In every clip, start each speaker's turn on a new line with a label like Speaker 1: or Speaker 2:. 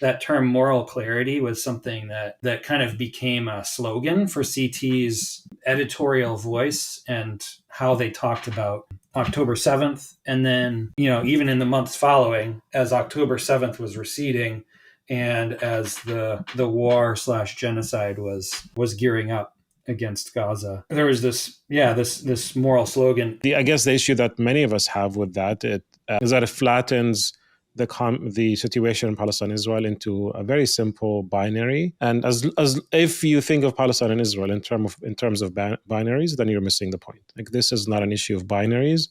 Speaker 1: that term moral clarity was something that kind of became a slogan for CT's editorial voice and how they talked about October 7th. And then, even in the months following, as October 7th was receding and as the war/genocide was gearing up against Gaza, there was this moral slogan.
Speaker 2: I guess the issue that many of us have with that is that it flattens the situation in Palestine and Israel into a very simple binary. And as if you think of Palestine and Israel in terms of binaries, then you're missing the point. Like, this is not an issue of binaries.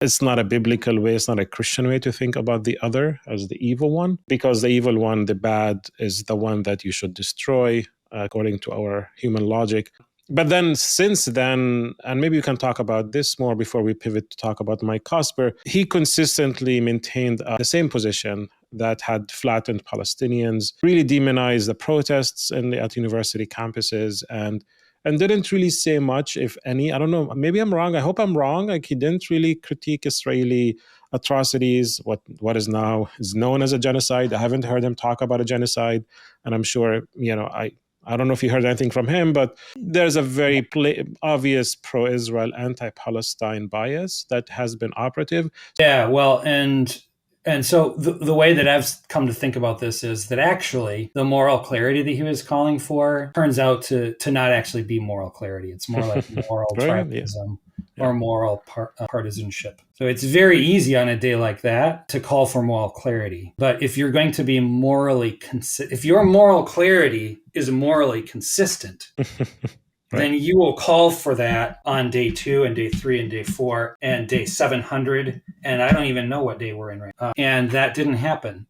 Speaker 2: It's not a biblical way. It's not a Christian way to think about the other as the evil one, because the evil one, the bad, is the one that you should destroy according to our human logic. But then since then, and maybe we can talk about this more before we pivot to talk about Mike Cosper, he consistently maintained the same position that had flattened Palestinians, really demonized the protests at university campuses, and didn't really say much, if any. I don't know, maybe I'm wrong. I hope I'm wrong. Like, he didn't really critique Israeli atrocities, what is now is known as a genocide. I haven't heard him talk about a genocide, and I'm sure, I don't know if you heard anything from him, but there's a very obvious pro-Israel, anti-Palestine bias that has been operative.
Speaker 1: Yeah, well, and so the way that I've come to think about this is that actually the moral clarity that he was calling for turns out to not actually be moral clarity. It's more like moral tribalism or moral partisanship. So it's very easy on a day like that to call for moral clarity. But if you're going to be if your moral clarity is morally consistent, then you will call for that on day 2 and day 3 and day 4 and day 700. And I don't even know what day we're in right now. And that didn't happen.